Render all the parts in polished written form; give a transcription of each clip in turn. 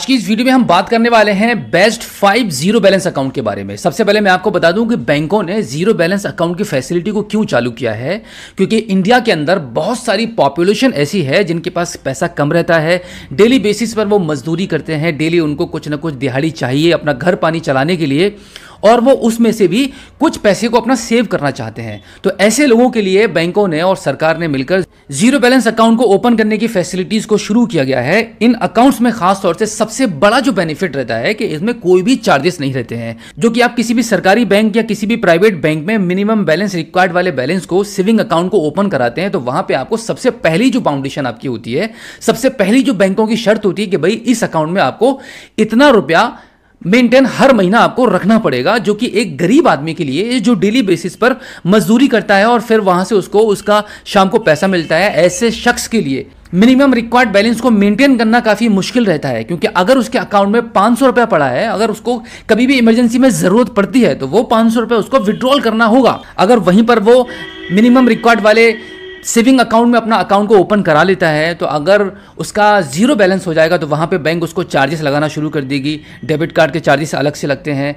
आज की इस वीडियो में हम बात करने वाले हैं बेस्ट 5 जीरो बैलेंस अकाउंट के बारे में। सबसे पहले मैं आपको बता दूं कि बैंकों ने जीरो बैलेंस अकाउंट की फैसिलिटी को क्यों चालू किया है, क्योंकि इंडिया के अंदर बहुत सारी पॉपुलेशन ऐसी है जिनके पास पैसा कम रहता है। डेली बेसिस पर वो मजदूरी करते हैं, डेली उनको कुछ ना कुछ दिहाड़ी चाहिए अपना घर पानी चलाने के लिए, और वो उसमें से भी कुछ पैसे को अपना सेव करना चाहते हैं। तो ऐसे लोगों के लिए बैंकों ने और सरकार ने मिलकर जीरो बैलेंस अकाउंट को ओपन करने की फैसिलिटीज को शुरू किया गया है। इन अकाउंट्स में खास तौर से सबसे बड़ा जो बेनिफिट रहता है कि इसमें कोई भी चार्जेस नहीं रहते हैं, जो कि आप किसी भी सरकारी बैंक या किसी भी प्राइवेट बैंक में मिनिमम बैलेंस रिक्वायर्ड वाले बैलेंस को सेविंग अकाउंट को ओपन कराते हैं तो वहां पे आपको सबसे पहली जो बाउंडेशन आपकी होती है, सबसे पहली जो बैंकों की शर्त होती है कि भाई इस अकाउंट में आपको इतना रुपया मेंटेन हर महीना आपको रखना पड़ेगा, जो कि एक गरीब आदमी के लिए जो डेली बेसिस पर मजदूरी करता है और फिर वहां से उसको उसका शाम को पैसा मिलता है, ऐसे शख्स के लिए मिनिमम रिक्वायर्ड बैलेंस को मेंटेन करना काफी मुश्किल रहता है। क्योंकि अगर उसके अकाउंट में 500 रुपया पड़ा है, अगर उसको कभी भी इमरजेंसी में जरूरत पड़ती है तो वो 500 रुपया उसको विड्रॉल करना होगा। अगर वहीं पर वो मिनिमम रिक्वायर्ड वाले सेविंग अकाउंट में अपना अकाउंट को ओपन करा लेता है तो अगर उसका जीरो बैलेंस हो जाएगा तो वहाँ पे बैंक उसको चार्जेस लगाना शुरू कर देगी। डेबिट कार्ड के चार्जेस अलग से लगते हैं,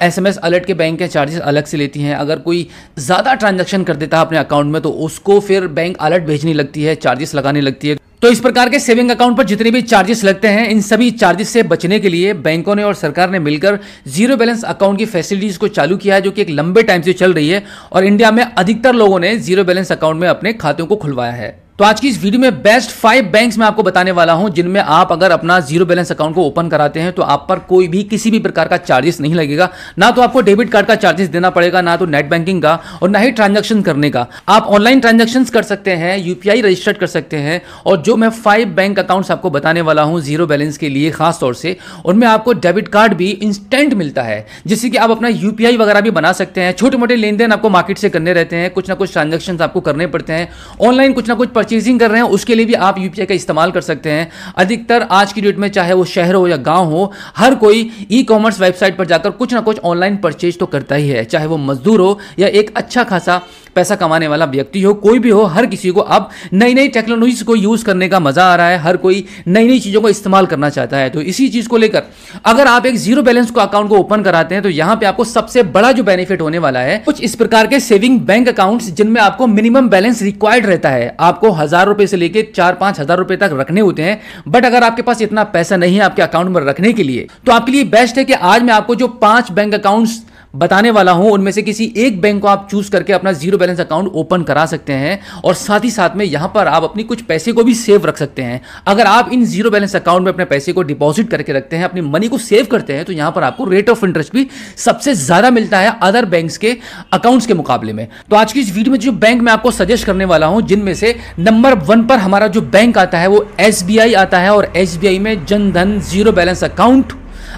SMS अलर्ट के बैंक के चार्जेस अलग से लेती हैं। अगर कोई ज़्यादा ट्रांजैक्शन कर देता है अपने अकाउंट में तो उसको फिर बैंक अलर्ट भेजने लगती है, चार्जेस लगाने लगती है। तो इस प्रकार के सेविंग अकाउंट पर जितने भी चार्जेस लगते हैं, इन सभी चार्जेस से बचने के लिए बैंकों ने और सरकार ने मिलकर जीरो बैलेंस अकाउंट की फैसिलिटीज को चालू किया है, जो कि एक लंबे टाइम से चल रही है और इंडिया में अधिकतर लोगों ने जीरो बैलेंस अकाउंट में अपने खातों को खुलवाया है। तो आज की इस वीडियो में बेस्ट 5 बैंक्स मैं आपको बताने वाला हूं जिनमें आप अगर अपना जीरो बैलेंस अकाउंट को ओपन कराते हैं तो आप पर कोई भी किसी भी प्रकार का चार्जेस नहीं लगेगा। ना तो आपको डेबिट कार्ड का चार्जेस देना पड़ेगा, ना तो नेट बैंकिंग का, और ना ही ट्रांजैक्शन करने का। आप ऑनलाइन ट्रांजैक्शन कर सकते हैं, UPI रजिस्टर कर सकते हैं। और जो मैं 5 बैंक अकाउंट्स आपको बताने वाला हूं जीरो बैलेंस के लिए खास तौर से, उनमें आपको डेबिट कार्ड भी इंस्टेंट मिलता है, जिससे कि आप अपना UPI वगैरह भी बना सकते हैं। छोटे मोटे लेन देन आपको मार्केट से करने रहते हैं, कुछ ना कुछ ट्रांजैक्शन आपको करने पड़ते हैं, ऑनलाइन कुछ ना कुछ परचेजिंग कर रहे हैं, के लिए भी आप UPI का इस्तेमाल कर सकते हैं। अधिकतर आज की डेट में चाहे वो शहर हो या गांव हो, हर कोई ई-कॉमर्स वेबसाइट पर जाकर कुछ ना कुछ ऑनलाइन परचेज तो करता ही है, चाहे वो मजदूर हो या एक अच्छा खासा पैसा कमाने वाला व्यक्ति हो, कोई भी हो। हर किसी को अब नई नई टेक्नोलॉजीज को यूज करने का मजा आ रहा है, हर कोई नई नई चीजों को इस्तेमाल करना चाहता है। तो इसी चीज को लेकर अगर आप एक जीरो बैलेंस को अकाउंट को ओपन कराते हैं तो यहां पे आपको सबसे बड़ा जो बेनिफिट होने वाला है, कुछ इस प्रकार के सेविंग बैंक अकाउंट्स जिनमें आपको मिनिमम बैलेंस रिक्वायर्ड रहता है। आपको 1000 रुपए से लेकर 4-5 हजार रुपए तक रखने होते हैं। बट अगर आपके पास इतना पैसा नहीं है आपके अकाउंट में रखने के लिए, तो आपके लिए बेस्ट है कि आज मैं आपको जो 5 बैंक अकाउंट्स बताने वाला हूं उनमें से किसी एक बैंक को आप चूज करके अपना जीरो बैलेंस अकाउंट ओपन करा सकते हैं। और साथ ही साथ में यहां पर आप अपनी कुछ पैसे को भी सेव रख सकते हैं। अगर आप इन जीरो बैलेंस अकाउंट में अपने पैसे को डिपॉजिट करके रखते हैं, अपनी मनी को सेव करते हैं, तो यहां पर आपको रेट ऑफ इंटरेस्ट भी सबसे ज्यादा मिलता है अदर बैंक्स के अकाउंट्स के मुकाबले में। तो आज की इस वीडियो में जो बैंक मैं आपको सजेस्ट करने वाला हूं, जिनमें से नंबर 1 पर हमारा जो बैंक आता है वो SBI आता है। और SBI में जनधन जीरो बैलेंस अकाउंट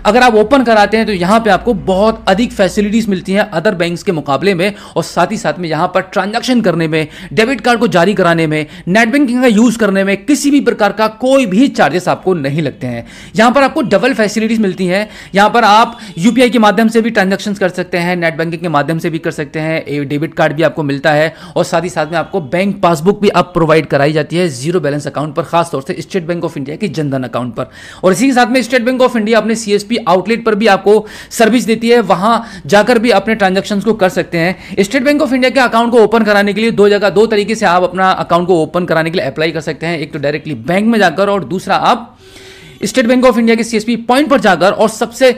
अगर आप ओपन कराते हैं तो यहां पे आपको बहुत अधिक फैसिलिटीज मिलती हैं अदर बैंक्स के मुकाबले में। और साथ ही साथ में यहां पर ट्रांजैक्शन करने में, डेबिट कार्ड को जारी कराने में, नेट बैंकिंग का यूज करने में किसी भी प्रकार का कोई भी चार्जेस आपको नहीं लगते हैं। यहां पर आपको डबल फैसिलिटीज मिलती हैं। यहां पर आप UPI के माध्यम से भी ट्रांजैक्शन कर सकते हैं, नेट बैंकिंग के माध्यम से भी कर सकते हैं, डेबिट कार्ड भी आपको मिलता है, और साथ ही साथ में आपको बैंक पासबुक भी आप प्रोवाइड कराई जाती है जीरो बैलेंस अकाउंट पर, खासतौर से स्टेट बैंक ऑफ इंडिया के जनधन अकाउंट पर। और इसी के साथ में स्टेट बैंक ऑफ इंडिया अपने CSP आउटलेट पर भी आपको सर्विस देती है, वहां जाकर भी अपने ट्रांजैक्शंस को कर सकते हैं। स्टेट बैंक ऑफ इंडिया के अकाउंट को ओपन कराने के लिए दो तरीके से आप अपना अकाउंट को ओपन कराने के लिए अप्लाई कर सकते हैं। एक तो डायरेक्टली बैंक में जाकर, और दूसरा आप स्टेट बैंक ऑफ इंडिया के CSP पॉइंट पर जाकर, और सबसे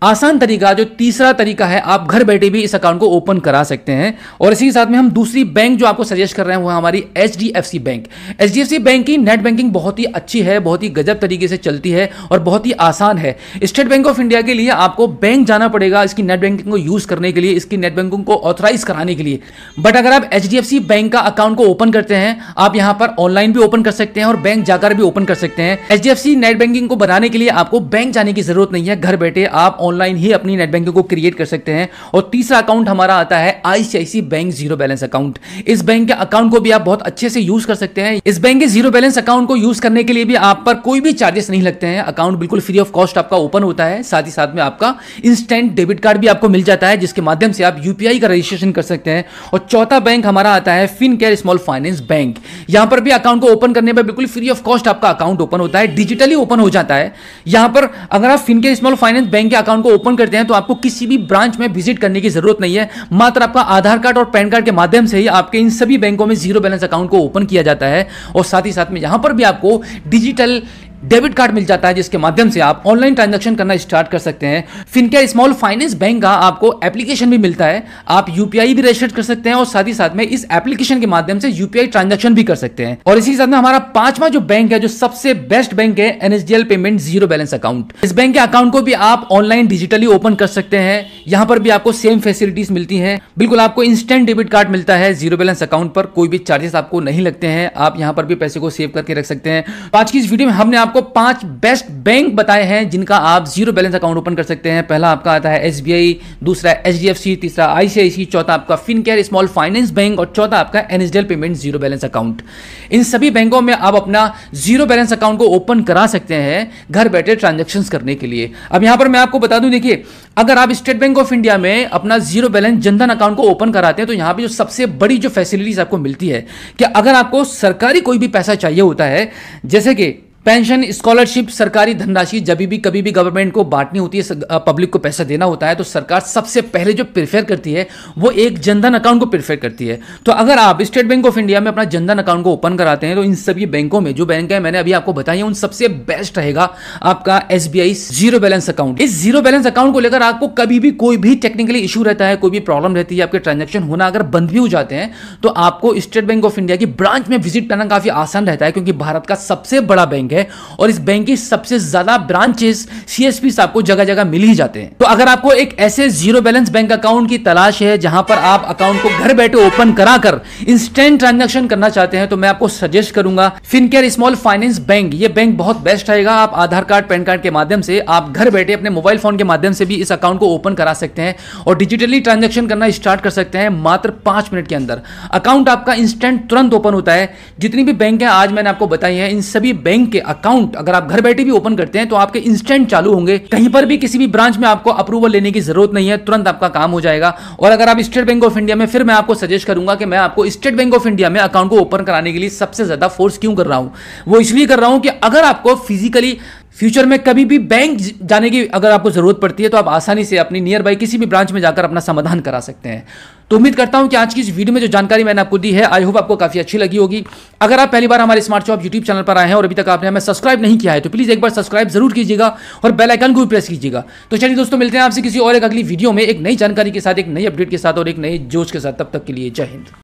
आसान तरीका जो तीसरा तरीका है, आप घर बैठे भी इस अकाउंट को ओपन करा सकते हैं। और इसी के साथ में हम दूसरी बैंक जो आपको सजेस्ट कर रहे हैं वो हमारी HDFC बैंक। HDFC बैंक की नेट बैंकिंग बहुत ही अच्छी है, बहुत ही गजब तरीके से चलती है और बहुत ही आसान है। स्टेट बैंक ऑफ इंडिया के लिए आपको बैंक जाना पड़ेगा इसकी नेट बैंकिंग को यूज करने के लिए, इसकी नेट बैंकिंग को ऑथराइज कराने के लिए। बट अगर आप HDFC बैंक का अकाउंट को ओपन करते हैं, आप यहां पर ऑनलाइन भी ओपन कर सकते हैं और बैंक जाकर भी ओपन कर सकते हैं। HDFC नेट बैंकिंग को बनाने के लिए आपको बैंक जाने की जरूरत नहीं है, घर बैठे आप ऑनलाइन ही अपनी नेट बैंकिंग को क्रिएट कर सकते हैं। और तीसरा अकाउंट हमारा आता है ICICI bank zero balance account. इस बैंक के अकाउंट को भी आप बहुत अच्छे से यूज कर सकते हैं। इस बैंक के जीरो बैलेंस अकाउंट को यूज करने के लिए भी आप पर कोई भी चार्जेस नहीं लगते हैं। अकाउंट बिल्कुल फ्री ऑफ कॉस्ट आपका ओपन होता है। साथ ही साथ में आपका इंस्टेंट डेबिट कार्ड भी आपको मिल जाता है, जिसके माध्यम से आप यूपीआई का रजिस्ट्रेशन कर सकते हैं। और चौथा बैंक हमारा आता है फिनकेयर स्मॉल फाइनेंस बैंक। यहां पर भी अकाउंट को ओपन करने पर बिल्कुल फ्री ऑफ कॉस्ट आपका अकाउंट ओपन होता है, डिजिटली ओपन हो जाता है। यहां पर अगर आप फिनकेयर स्मॉल फाइनेंस बैंक के अकाउंट को ओपन करते हैं तो आपको किसी भी ब्रांच में विजिट करने की जरूरत नहीं है। मात्र आपका आधार कार्ड और पैन कार्ड के माध्यम से ही आपके इन सभी बैंकों में जीरो बैलेंस अकाउंट को ओपन किया जाता है। और साथ ही साथ में यहां पर भी आपको डिजिटल डेबिट कार्ड मिल जाता है, जिसके माध्यम से आप ऑनलाइन ट्रांजैक्शन करना स्टार्ट कर सकते हैं। फिनकेयर स्मॉल फाइनेंस बैंक का आपको एप्लीकेशन भी मिलता है। आप यूपीआई भी रजिस्टर कर सकते हैं और साथ ही साथ में इस एप्लीकेशन के माध्यम से यूपीआई ट्रांजैक्शन भी कर सकते हैं। और इसी के साथ में हमारा पांचवा जो बैंक है, जो सबसे बेस्ट बैंक है, NSDL payment zero balance account. इस बैंक के अकाउंट को भी आप ऑनलाइन डिजिटली ओपन कर सकते हैं। यहां पर भी आपको सेम फैसिलिटीज मिलती है। बिल्कुल आपको इंस्टेंट डेबिट कार्ड मिलता है जीरो बैलेंस अकाउंट पर, कोई भी चार्जेस आपको नहीं लगते हैं। आप यहां पर भी पैसे को सेव करके रख सकते हैं। आज की इस वीडियो में हमने आपको 5 बेस्ट बैंक बताए हैं जिनका आप जीरो बैलेंस अकाउंट ओपन कर सकते हैं। पहला आपका आता है एसबीआई, दूसरा एचडीएफसी, तीसरा आईसीआईसी, चौथा आपका फिनकेयर स्मॉल फाइनेंस बैंक और चौथा आपका NSDL payment zero balance account. इन सभी बैंकों में आप अपना जीरो बैलेंस अकाउंट को ओपन करा सकते हैं घर बैठे ट्रांजैक्शंस करने के लिए। अब यहां पर मैं आपको बता दूं, देखिए अगर आप स्टेट बैंक ऑफ इंडिया में अपना जीरो बैलेंस जनधन अकाउंट को ओपन कराते हैं तो यहां पे जो सबसे बड़ी जो फैसिलिटीज आपको मिलती है कि अगर आपको सरकारी कोई भी पैसा चाहिए होता है, जैसे कि पेंशन, स्कॉलरशिप, सरकारी धनराशि जब भी कभी भी गवर्नमेंट को बांटनी होती है, पब्लिक को पैसा देना होता है, तो सरकार सबसे पहले जो प्रेफर करती है वो एक जनधन अकाउंट को प्रेफर करती है। तो अगर आप स्टेट बैंक ऑफ इंडिया में अपना जनधन अकाउंट को ओपन कराते हैं तो इन सभी बैंकों में जो बैंक है मैंने अभी आपको बताई है, उन सबसे बेस्ट रहेगा आपका एसबीआई जीरो बैलेंस अकाउंट। इस जीरो बैलेंस अकाउंट को लेकर आपको कभी भी कोई भी टेक्निकली इशू रहता है, कोई भी प्रॉब्लम रहती है, आपके ट्रांजेक्शन होना अगर बंद भी हो जाते हैं तो आपको स्टेट बैंक ऑफ इंडिया की ब्रांच में विजिट करना काफी आसान रहता है, क्योंकि भारत का सबसे बड़ा बैंक है और इस बैंक की सबसे ज्यादा ब्रांचेस, सीएसपी आपको जगह जगह मिल ही जाते हैं। तो अगर आपको एक ऐसे जीरो बैलेंस बैंक अकाउंट की तलाश है जहां पर आप अकाउंट को घर बैठे ओपन कराकर इंस्टेंट ट्रांजैक्शन करना चाहते हैं, तो मैं आपको सजेस्ट करूंगा फिनकेयर स्मॉल फाइनेंस बैंक। ये बैंक बहुत बेस्ट रहेगा। आप आधार कार्ड, पैन कार्ड के माध्यम से आप घर बैठे अपने मोबाइल फोन के माध्यम से भी इस अकाउंट को ओपन करा सकते हैं और डिजिटली ट्रांजैक्शन करना स्टार्ट कर सकते हैं मात्र 5 मिनट के अंदर। अकाउंट आपका इंस्टेंट तुरंत ओपन होता है। जितनी भी बैंक है आज मैंने आपको बताई है, इन सभी बैंक के अकाउंट अगर आप घर बैठे भी ओपन करते हैं तो आपके इंस्टेंट चालू होंगे। कहीं पर भी किसी भी ब्रांच में आपको अप्रूवल लेने की जरूरत नहीं है, तुरंत आपका काम हो जाएगा। और अगर आप स्टेट बैंक ऑफ इंडिया में, फिर मैं आपको सजेस्ट करूंगा कि मैं आपको स्टेट बैंक ऑफ इंडिया में अकाउंट को ओपन कराने के लिए सबसे ज्यादा फोर्स क्यों कर रहा हूं, वो इसलिए कर रहा हूं कि अगर आपको फिजिकली फ्यूचर में कभी भी बैंक जाने की अगर आपको जरूरत पड़ती है तो आप आसानी से अपनी नियर बाई किसी भी ब्रांच में जाकर अपना समाधान करा सकते हैं। तो उम्मीद करता हूं कि आज की इस वीडियो में जो जानकारी मैंने आपको दी है, आई होप आपको काफी अच्छी लगी होगी। अगर आप पहली बार हमारे स्मार्ट शॉप यूट्यूब चैनल पर आए हैं और अभी तक आपने हमें सब्सक्राइब नहीं किया है तो प्लीज एक बार सब्सक्राइब जरूर कीजिएगा और बेल आइकन को भी प्रेस कीजिएगा। तो चलिए दोस्तों, मिलते हैं आपसे किसी और एक अगली वीडियो में एक नई जानकारी के साथ, एक नई अपडेट के साथ और एक नए जोश के साथ। तब तक के लिए जय हिंद।